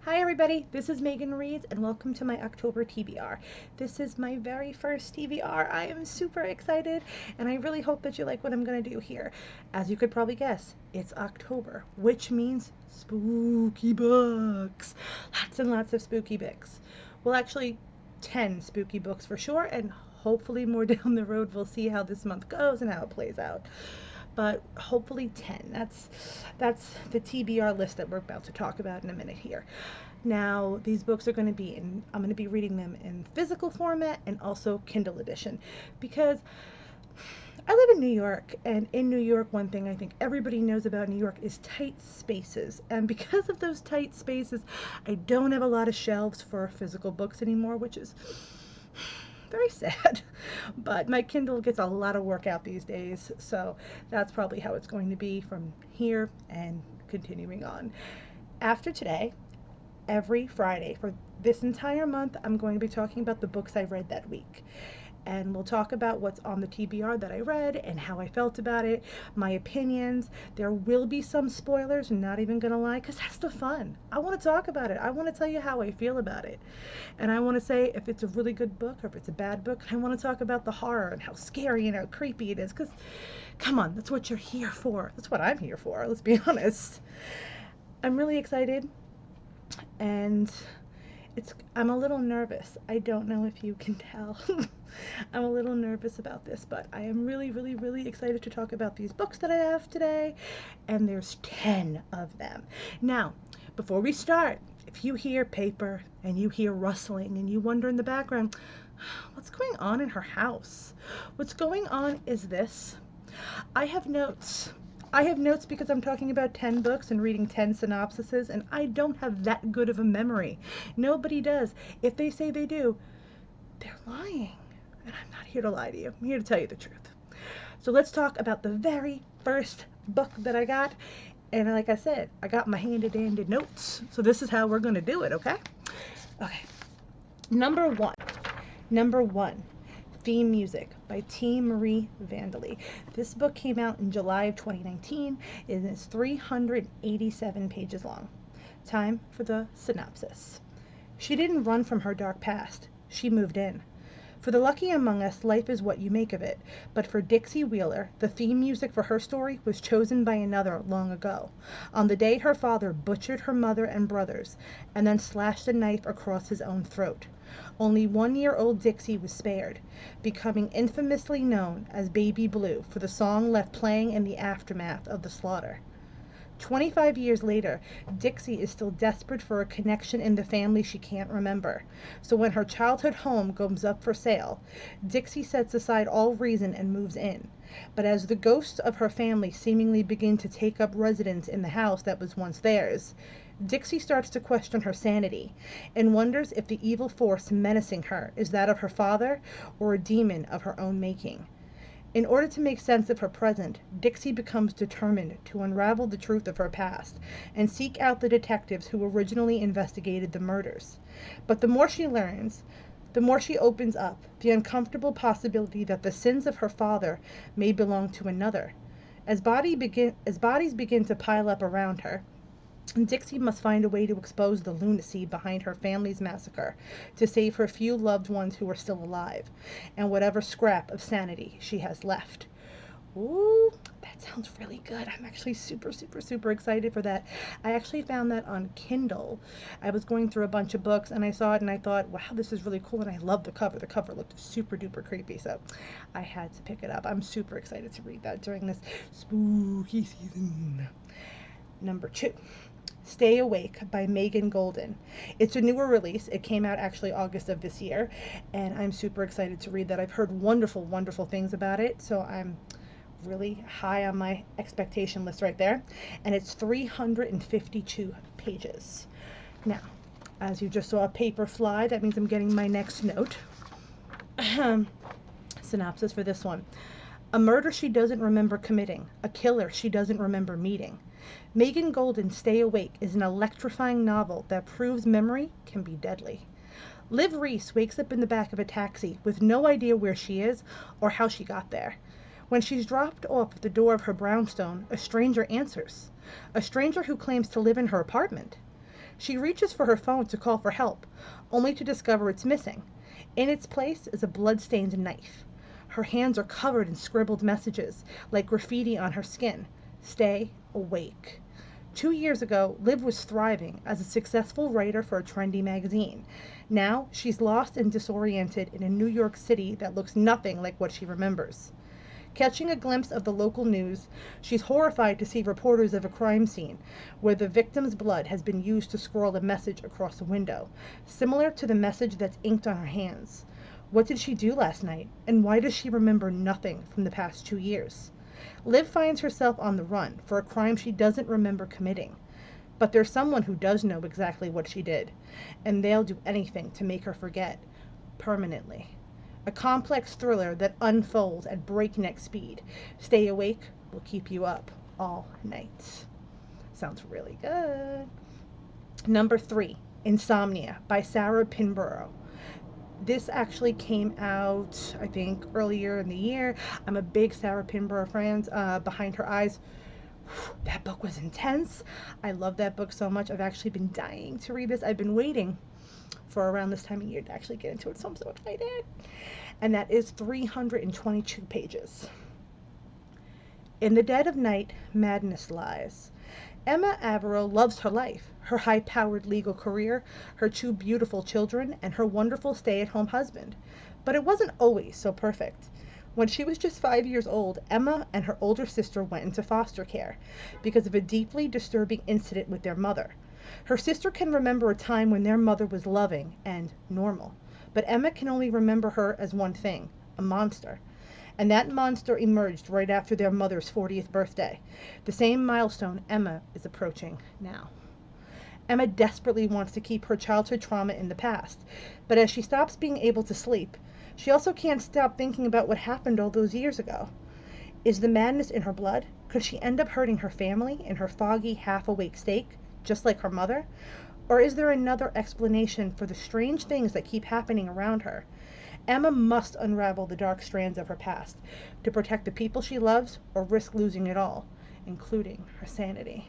Hi everybody, this is Megan Reeds and welcome to my October TBR. This is my very first TBR. I am super excited and I really hope that you like what I'm going to do here. As you could probably guess, it's October, which means spooky books. Lots and lots of spooky books. Well, actually 10 spooky books for sure, and hopefully more down the road. We'll see how this month goes and how it plays out, but hopefully 10. That's the TBR list that we're about to talk about in a minute here. Now, these books are going to be I'm going to be reading them in physical format and also Kindle edition, because I live in New York, and in New York, one thing I think everybody knows about New York is tight spaces. And because of those tight spaces, I don't have a lot of shelves for physical books anymore, which is very sad. But my Kindle gets a lot of work out these days, so that's probably how it's going to be from here and continuing on. After today, every Friday for this entire month, I'm going to be talking about the books I read that week. And we'll talk about what's on the TBR that I read and how I felt about it, my opinions. There will be some spoilers, I'm not even gonna lie, because that's the fun. I want to talk about it. I want to tell you how I feel about it. And I want to say if it's a really good book or if it's a bad book. I want to talk about the horror and how scary and how creepy it is, because come on, that's what you're here for. That's what I'm here for, let's be honest. I'm really excited, and I'm a little nervous. I don't know if you can tell. I'm a little nervous about this, but I am really, really, really excited to talk about these books that I have today, and there's 10 of them. Now, before we start, if you hear paper and you hear rustling and you wonder in the background, what's going on in her house? What's going on is this. I have notes. I have notes because I'm talking about 10 books and reading 10 synopsises, and I don't have that good of a memory. Nobody does. If they say they do, they're lying. And I'm not here to lie to you. I'm here to tell you the truth. So let's talk about the very first book that I got. And like I said, I got my handy-dandy notes. So this is how we're going to do it, okay? Okay. Number one. Theme Music by T. Marie Vanderlee. This book came out in July of 2019. It is 387 pages long. Time for the synopsis. She didn't run from her dark past. She moved in. For the lucky among us, life is what you make of it. But for Dixie Wheeler, the theme music for her story was chosen by another long ago, on the day her father butchered her mother and brothers, and then slashed a knife across his own throat. Only 1-year-old Dixie was spared, becoming infamously known as Baby Blue for the song left playing in the aftermath of the slaughter. 25 years later, Dixie is still desperate for a connection in the family she can't remember. So when her childhood home comes up for sale, Dixie sets aside all reason and moves in. But as the ghosts of her family seemingly begin to take up residence in the house that was once theirs, Dixie starts to question her sanity and wonders if the evil force menacing her is that of her father or a demon of her own making. In order to make sense of her present, Dixie becomes determined to unravel the truth of her past and seek out the detectives who originally investigated the murders. But the more she learns, the more she opens up the uncomfortable possibility that the sins of her father may belong to another. As bodies begin to pile up around her, Dixie must find a way to expose the lunacy behind her family's massacre, to save her few loved ones who are still alive, and whatever scrap of sanity she has left. Ooh, that sounds really good. I'm actually super, super, super excited for that. I actually found that on Kindle. I was going through a bunch of books and I saw it and I thought, wow, this is really cool, and I love the cover. The cover looked super duper creepy, so I had to pick it up. I'm super excited to read that during this spooky season. Number 2. Stay Awake by Megan Golden. It's a newer release. It came out actually August of this year, and I'm super excited to read that. I've heard wonderful, wonderful things about it, so I'm really high on my expectation list right there. And it's 352 pages. Now, as you just saw a paper fly, that means I'm getting my next note. Synopsis for this one. A murder she doesn't remember committing. A killer she doesn't remember meeting. Megan Golden's Stay Awake is an electrifying novel that proves memory can be deadly. Liv Reese wakes up in the back of a taxi with no idea where she is or how she got there. When she's dropped off at the door of her brownstone, a stranger answers. A stranger who claims to live in her apartment. She reaches for her phone to call for help, only to discover it's missing. In its place is a blood-stained knife. Her hands are covered in scribbled messages, like graffiti on her skin. Stay awake. 2 years ago, Liv was thriving as a successful writer for a trendy magazine. Now, she's lost and disoriented in a New York City that looks nothing like what she remembers. Catching a glimpse of the local news, she's horrified to see reporters of a crime scene where the victim's blood has been used to scroll a message across a window, similar to the message that's inked on her hands. What did she do last night, and why does she remember nothing from the past 2 years? Liv finds herself on the run for a crime she doesn't remember committing. But there's someone who does know exactly what she did, and they'll do anything to make her forget, permanently. A complex thriller that unfolds at breakneck speed. Stay awake will keep you up all night. Sounds really good. Number 3, Insomnia by Sarah Pinborough. This actually came out, I think, earlier in the year. I'm a big Sarah Pinborough fan. Behind Her Eyes. That book was intense. I love that book so much. I've actually been dying to read this. I've been waiting for around this time of year to actually get into it, so I'm so excited. And that is 322 pages. In the dead of night, madness lies. Emma Averill loves her life, her high-powered legal career, her 2 beautiful children, and her wonderful stay-at-home husband. But it wasn't always so perfect. When she was just 5 years old, Emma and her older sister went into foster care because of a deeply disturbing incident with their mother. Her sister can remember a time when their mother was loving and normal, but Emma can only remember her as one thing, a monster. And that monster emerged right after their mother's 40th birthday, the same milestone Emma is approaching now. Emma desperately wants to keep her childhood trauma in the past, but as she stops being able to sleep, she also can't stop thinking about what happened all those years ago. Is the madness in her blood? Could she end up hurting her family in her foggy, half-awake state, just like her mother? Or is there another explanation for the strange things that keep happening around her? Emma must unravel the dark strands of her past to protect the people she loves or risk losing it all, including her sanity.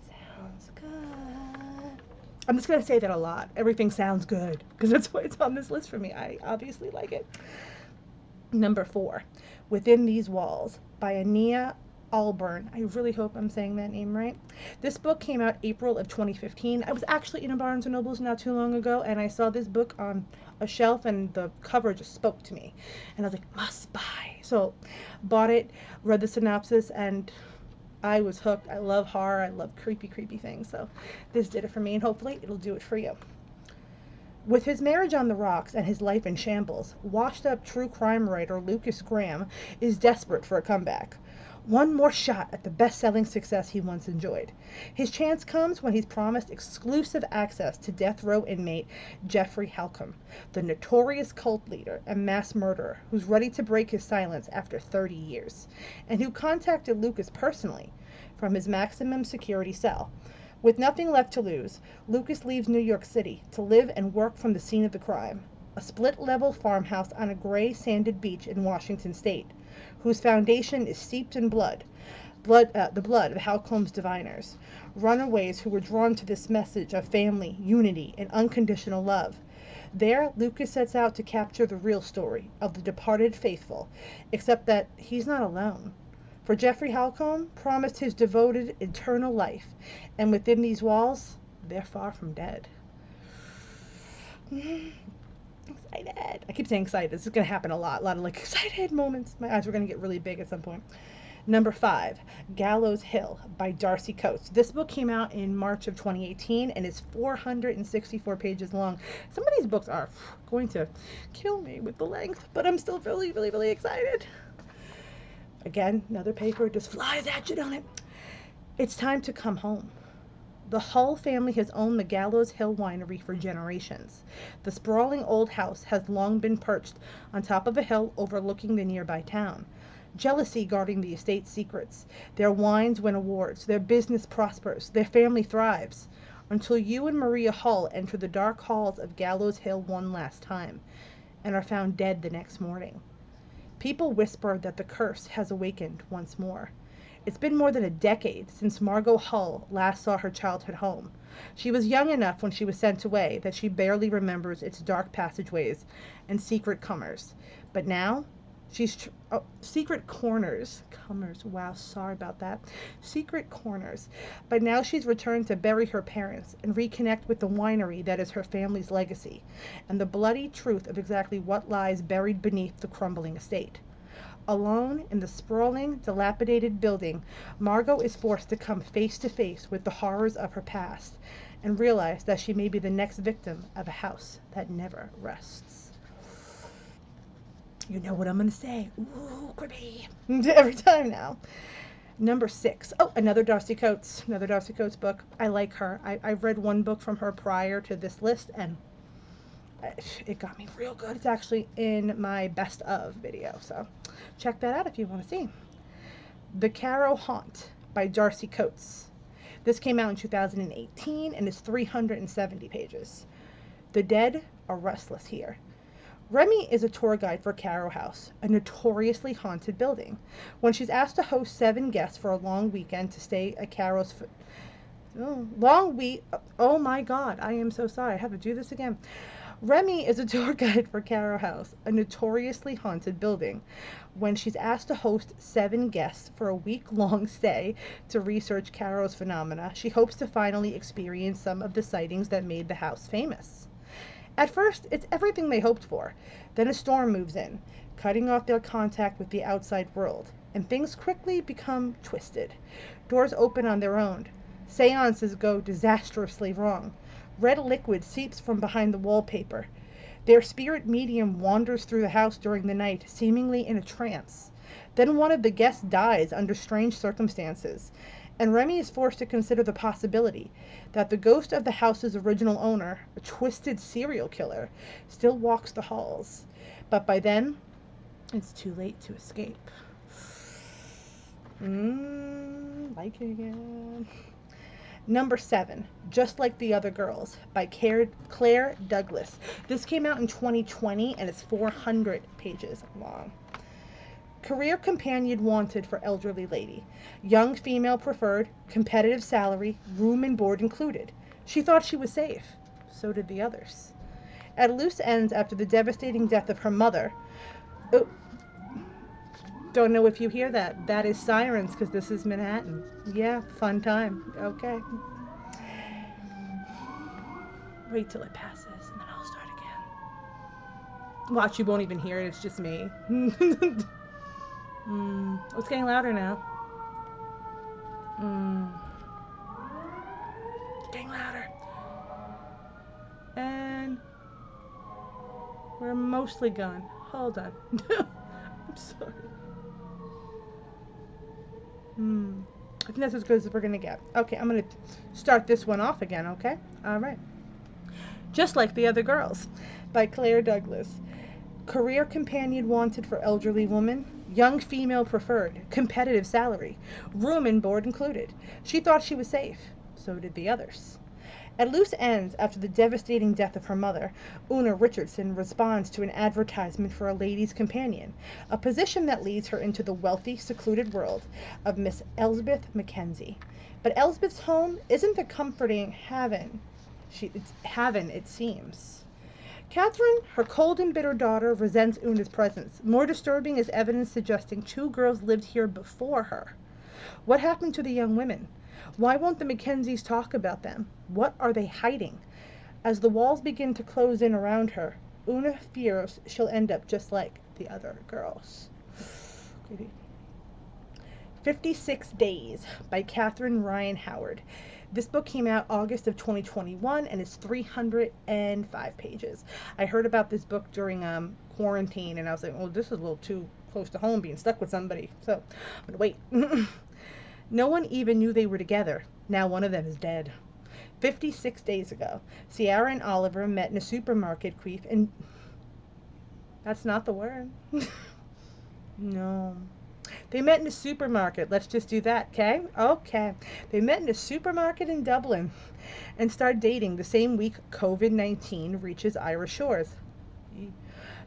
Sounds good. I'm just going to say that a lot. Everything sounds good because that's why it's on this list for me. I obviously like it. Number 4, Within These Walls by Ania Alburn. I really hope I'm saying that name right. This book came out April of 2015. I was actually in a Barnes & Nobles not too long ago, and I saw this book on a shelf, and the cover just spoke to me. And I was like, must buy. So bought it, read the synopsis, and I was hooked. I love horror. I love creepy, creepy things. So this did it for me, and hopefully it'll do it for you. With his marriage on the rocks and his life in shambles, washed-up true crime writer Lucas Graham is desperate for a comeback. One more shot at the best-selling success he once enjoyed. His chance comes when he's promised exclusive access to death row inmate Jeffrey Halcombe, the notorious cult leader and mass murderer who's ready to break his silence after 30 years, and who contacted Lucas personally from his maximum security cell. With nothing left to lose, Lucas leaves New York City to live and work from the scene of the crime, a split-level farmhouse on a gray, sanded beach in Washington state, whose foundation is steeped in the blood of Halcombe's diviners, runaways who were drawn to this message of family, unity, and unconditional love. There, Lucas sets out to capture the real story of the departed faithful, except that he's not alone. For Jeffrey Halcombe promised his devoted eternal life, and within these walls, they're far from dead. Excited. I keep saying excited. This is going to happen a lot of like excited moments. My eyes are going to get really big at some point. Number 5, Gallows Hill by Darcy Coates. This book came out in March of 2018 and is 464 pages long. Some of these books are going to kill me with the length, but I'm still really, really, really excited. Again, another paper just flies at you, don't it? It's time to come home. The Hull family has owned the Gallows Hill winery for generations. The sprawling old house has long been perched on top of a hill overlooking the nearby town. Jealousy guarding the estate's secrets. Their wines win awards. Their business prospers. Their family thrives. Until you and Maria Hull enter the dark halls of Gallows Hill one last time and are found dead the next morning. People whisper that the curse has awakened once more. It's been more than a decade since Margot Hull last saw her childhood home. She was young enough when she was sent away that she barely remembers its dark passageways and secret comers. But now, secret corners. Comers, wow, sorry about that. Secret corners. But now she's returned to bury her parents and reconnect with the winery that is her family's legacy, and the bloody truth of exactly what lies buried beneath the crumbling estate. Alone in the sprawling, dilapidated building, Margot is forced to come face to face with the horrors of her past and realize that she may be the next victim of a house that never rests. You know what I'm going to say. Ooh, creepy. Every time now. Number 6. Oh, another Darcy Coates. Another Darcy Coates book. I like her. I've read one book from her prior to this list, and it got me real good. It's actually in my best of video, so check that out if you want to see. The Cairo Haunt by Darcy Coates. This came out in 2018 and is 370 pages. The dead are restless here. Remy is a tour guide for Cairo House, a notoriously haunted building. When she's asked to host 7 guests for a long weekend to stay at Cairo's oh my god, I am so sorry, I have to do this again. Remy is a tour guide for Cairo House, a notoriously haunted building. When she's asked to host 7 guests for a week-long stay to research Cairo's phenomena, she hopes to finally experience some of the sightings that made the house famous. At first, it's everything they hoped for. Then a storm moves in, cutting off their contact with the outside world, and things quickly become twisted. Doors open on their own. Seances go disastrously wrong. Red liquid seeps from behind the wallpaper. Their spirit medium wanders through the house during the night, seemingly in a trance. Then one of the guests dies under strange circumstances, and Remy is forced to consider the possibility that the ghost of the house's original owner, a twisted serial killer, still walks the halls. But by then, it's too late to escape. Liking it. Number 7, Just Like the Other Girls by Claire Douglas. This came out in 2020 and it's 400 pages long. Career companion wanted for elderly lady. Young female preferred, competitive salary, room and board included. She thought she was safe. So did the others. At loose ends after the devastating death of her mother. Oh, don't know if you hear that. That is sirens because this is Manhattan. Yeah, fun time. Okay. Wait till it passes and then I'll start again. Watch, you won't even hear it. It's just me. Oh, it's getting louder now. It's getting louder. And we're mostly gone. Hold on. I'm sorry. I think that's as good as we're gonna get. Okay, I'm gonna start this one off again, okay? Alright. Just Like the Other Girls by Claire Douglas. Career companion wanted for elderly woman. Young female preferred. Competitive salary. Room and board included. She thought she was safe. So did the others. At loose ends after the devastating death of her mother, Una Richardson responds to an advertisement for a ladies' companion, a position that leads her into the wealthy, secluded world of Miss Elsbeth Mackenzie. But Elsbeth's home isn't the comforting haven. It's heaven, it seems. Catherine, her cold and bitter daughter, resents Una's presence. More disturbing is evidence suggesting 2 girls lived here before her. What happened to the young women? Why won't the Mackenzies talk about them? What are they hiding? As the walls begin to close in around her, Una fears she'll end up just like the other girls. 56 Days by Catherine Ryan Howard. This book came out August of 2021 and is 305 pages. I heard about this book during quarantine and I was like, oh, this is a little too close to home, being stuck with somebody. So I'm gonna wait. No one even knew they were together. Now one of them is dead. 56 days ago, Ciara and Oliver met in a supermarket and that's not the word. No. They met in a supermarket. Let's just do that, okay? Okay. They met in a supermarket in Dublin and start dating the same week COVID-19 reaches Irish shores.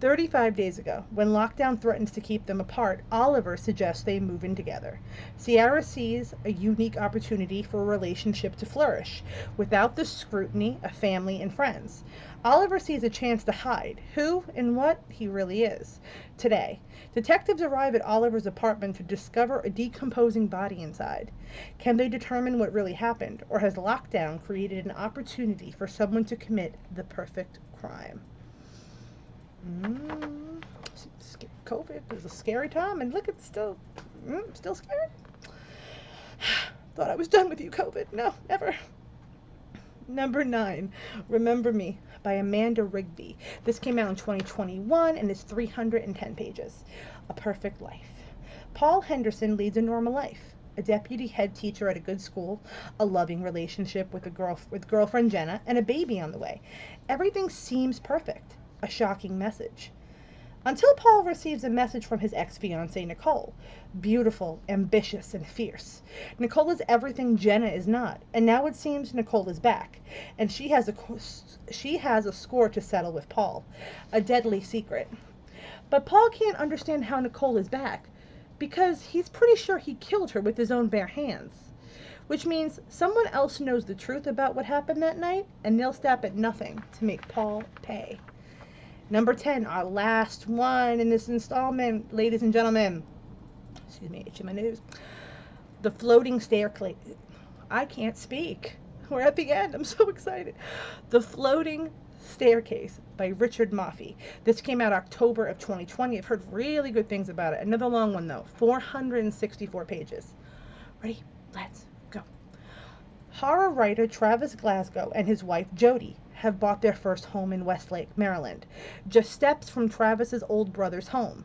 35 days ago, when lockdown threatens to keep them apart, Oliver suggests they move in together. Sierra sees a unique opportunity for a relationship to flourish, without the scrutiny of family and friends. Oliver sees a chance to hide who and what he really is. Today, detectives arrive at Oliver's apartment to discover a decomposing body inside. Can they determine what really happened, or has lockdown created an opportunity for someone to commit the perfect crime? COVID is a scary time, and look, it's still scary. Thought I was done with you, COVID. No, never. Number 9, Remember Me by Amanda Rigby. This came out in 2021 and is 310 pages. A Perfect Life. Paul Henderson leads a normal life. A deputy head teacher at a good school, a loving relationship with girlfriend Jenna, and a baby on the way. Everything seems perfect. A shocking message. Until Paul receives a message from his ex-fiancée Nicole. Beautiful, ambitious, and fierce. Nicole is everything Jenna is not, and now it seems Nicole is back, and she has a score to settle with Paul. A deadly secret. But Paul can't understand how Nicole is back, because he's pretty sure he killed her with his own bare hands. Which means someone else knows the truth about what happened that night, and they'll stop at nothing to make Paul pay. Number 10, our last one in this installment, ladies and gentlemen. Excuse me, itching my nose. The Floating Staircase. I can't speak. We're at the end. I'm so excited. The Floating Staircase by Richard Maffei. This came out October of 2020. I've heard really good things about it. Another long one, though. 464 pages. Ready? Let's go. Horror writer Travis Glasgow and his wife Jody have bought their first home in Westlake, Maryland, just steps from Travis's old brother's home.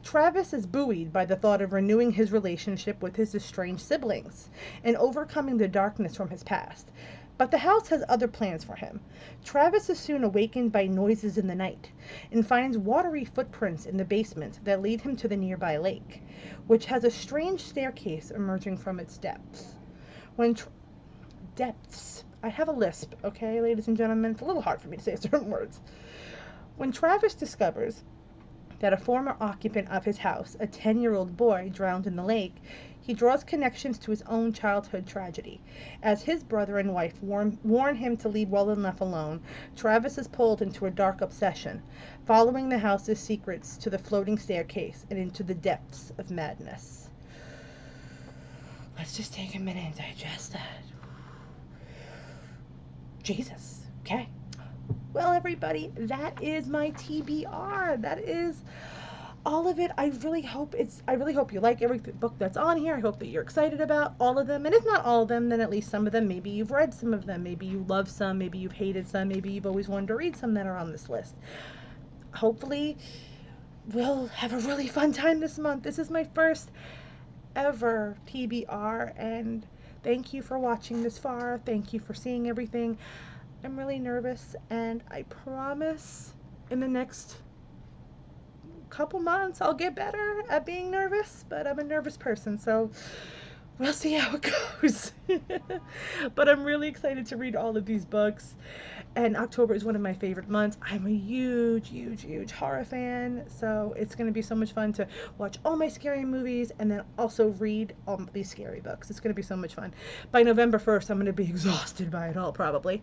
Travis is buoyed by the thought of renewing his relationship with his estranged siblings and overcoming the darkness from his past. But the house has other plans for him. Travis is soon awakened by noises in the night and finds watery footprints in the basement that lead him to the nearby lake, which has a strange staircase emerging from its depths. I have a lisp, okay, ladies and gentlemen? It's a little hard for me to say certain words. When Travis discovers that a former occupant of his house, a 10-year-old boy, drowned in the lake, he draws connections to his own childhood tragedy. As his brother and wife warn him to leave well enough alone, Travis is pulled into a dark obsession, following the house's secrets to the floating staircase and into the depths of madness. Let's just take a minute and digest that. Jesus. Okay. Well, everybody, that is my TBR. That is all of it. I really hope you like every book that's on here. I hope that you're excited about all of them. And if not all of them, then at least some of them. Maybe you've read some of them. Maybe you love some. Maybe you've hated some. Maybe you've always wanted to read some that are on this list. Hopefully, we'll have a really fun time this month. This is my first ever TBR, and thank you for watching this far. Thank you for seeing everything. I'm really nervous, and I promise in the next couple months I'll get better at being nervous, but I'm a nervous person, so we'll see how it goes. But I'm really excited to read all of these books, and October is one of my favorite months. I'm a huge horror fan, so it's going to be so much fun to watch all my scary movies and then also read all these scary books. It's going to be so much fun. By November 1st, I'm going to be exhausted by it all, probably.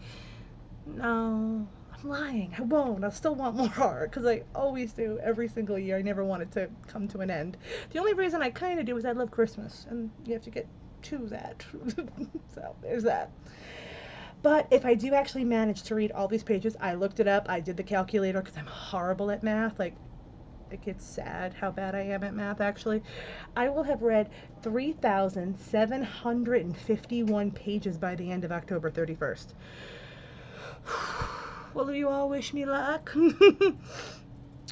No, I'm lying. I won't. I'll still want more horror, because I always do every single year. I never want it to come to an end. The only reason I kind of do is I love Christmas, and you have to get to that. So there's that. But if I do actually manage to read all these pages, I looked it up. I did the calculator because I'm horrible at math. Like, it gets sad how bad I am at math, actually. I will have read 3,751 pages by the end of October 31st. Will you all wish me luck?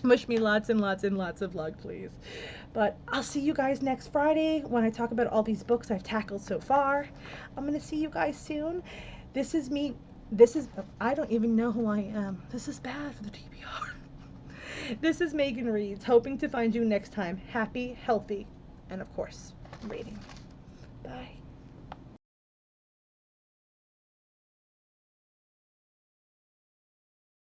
Wish me lots and lots and lots of luck, please. But I'll see you guys next Friday when I talk about all these books I've tackled so far. I'm going to see you guys soon. This is me. I don't even know who I am. This is bad for the TBR. This is Megan Reads, hoping to find you next time happy, healthy, and of course, reading. Bye.